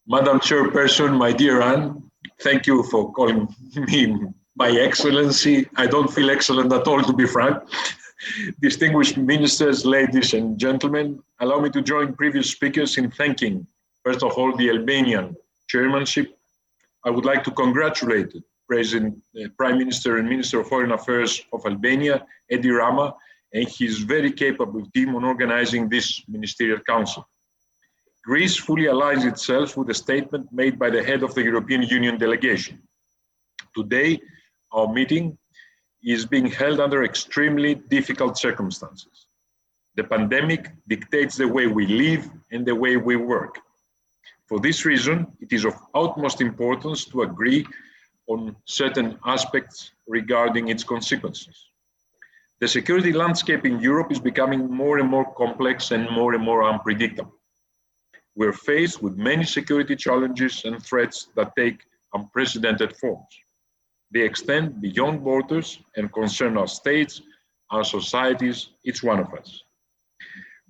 Madam Chairperson, my dear Anne, thank you for calling me my excellency. I don't feel excellent at all, to be frank. Distinguished ministers, ladies and gentlemen, allow me to join previous speakers in thanking, first of all, the Albanian chairmanship. I would like to congratulate President, Prime Minister and Minister of Foreign Affairs of Albania, Edi Rama, and his very capable team on organizing this Ministerial Council. Greece fully aligns itself with the statement made by the head of the European Union delegation. Today, our meeting is being held under extremely difficult circumstances. The pandemic dictates the way we live and the way we work. For this reason, it is of utmost importance to agree on certain aspects regarding its consequences. The security landscape in Europe is becoming more and more complex and more unpredictable. We're faced with many security challenges and threats that take unprecedented forms. They extend beyond borders and concern our states, our societies, each one of us.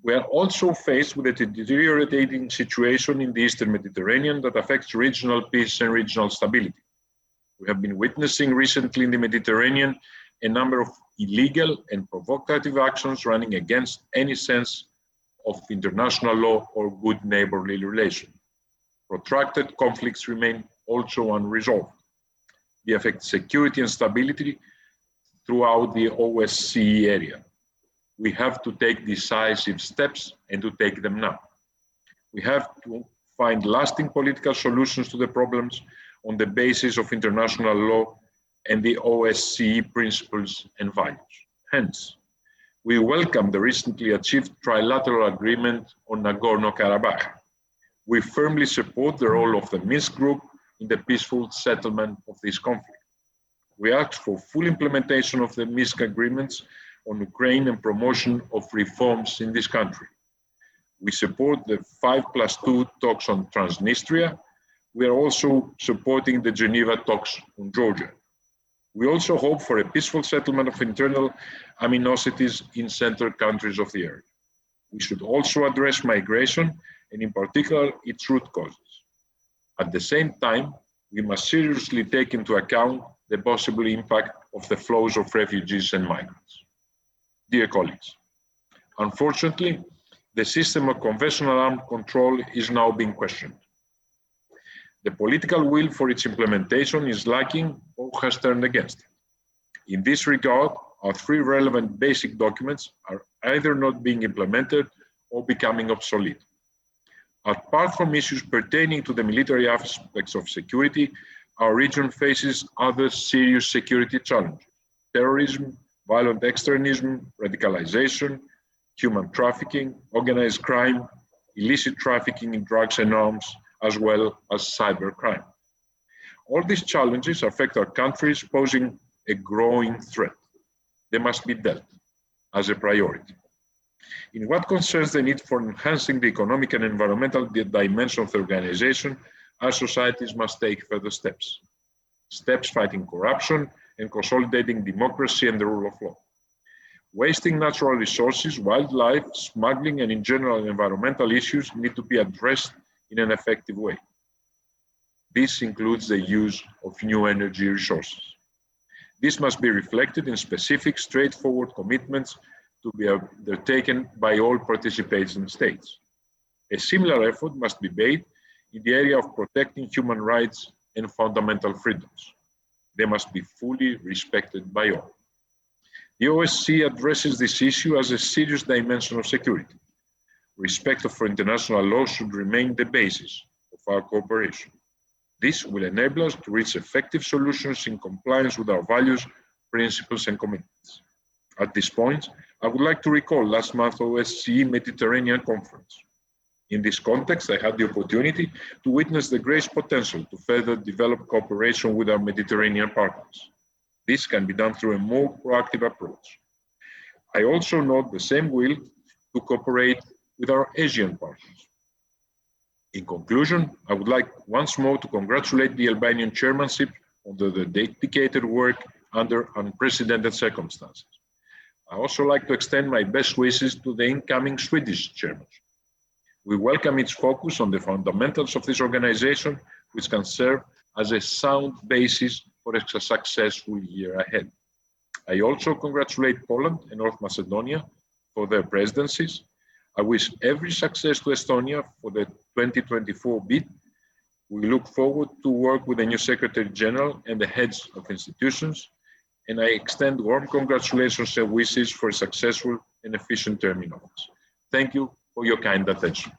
We are also faced with a deteriorating situation in the Eastern Mediterranean that affects regional peace and regional stability. We have been witnessing recently in the Mediterranean a number of illegal and provocative actions running against any sense of international law or good neighborly relation. Protracted conflicts remain also unresolved. They affect security and stability throughout the OSCE area. We have to take decisive steps and to take them now. We have to find lasting political solutions to the problems on the basis of international law and the OSCE principles and values. Hence, we welcome the recently achieved trilateral agreement on Nagorno-Karabakh. We firmly support the role of the Minsk Group in the peaceful settlement of this conflict. We ask for full implementation of the Minsk agreements on Ukraine and promotion of reforms in this country. We support the 5+2 talks on Transnistria. We are also supporting the Geneva talks on Georgia. We also hope for a peaceful settlement of internal animosities in central countries of the area. We should also address migration and in particular its root causes. At the same time, we must seriously take into account the possible impact of the flows of refugees and migrants. Dear colleagues, unfortunately, the system of conventional armed control is now being questioned. The political will for its implementation is lacking or has turned against it. In this regard, our three relevant basic documents are either not being implemented or becoming obsolete. Apart from issues pertaining to the military aspects of security, our region faces other serious security challenges: terrorism, violent extremism, radicalization, human trafficking, organized crime, illicit trafficking in drugs and arms, as well as cybercrime. All these challenges affect our countries, posing a growing threat. They must be dealt as a priority. In what concerns the need for enhancing the economic and environmental dimension of the organization, our societies must take further steps. Steps fighting corruption and consolidating democracy and the rule of law. Wasting natural resources, wildlife, smuggling, and in general environmental issues need to be addressed in an effective way. This includes the use of new energy resources. This must be reflected in specific, straightforward commitments to be undertaken by all participating states. A similar effort must be made in the area of protecting human rights and fundamental freedoms. They must be fully respected by all. The OSCE addresses this issue as a serious dimension of security. Respect for international law should remain the basis of our cooperation. This will enable us to reach effective solutions in compliance with our values, principles, and commitments. At this point, I would like to recall last month's OSCE Mediterranean Conference. In this context, I had the opportunity to witness the great potential to further develop cooperation with our Mediterranean partners. This can be done through a more proactive approach. I also note the same will to cooperate with our Asian partners. In conclusion, I would like once more to congratulate the Albanian chairmanship on the dedicated work under unprecedented circumstances. I also like to extend my best wishes to the incoming Swedish chairmanship. We welcome its focus on the fundamentals of this organization, which can serve as a sound basis for a successful year ahead. I also congratulate Poland and North Macedonia for their presidencies. I wish every success to Estonia for the 2024 bid. We look forward to work with the new Secretary General and the heads of institutions, and I extend warm congratulations and wishes for a successful and efficient term in office. Thank you for your kind attention.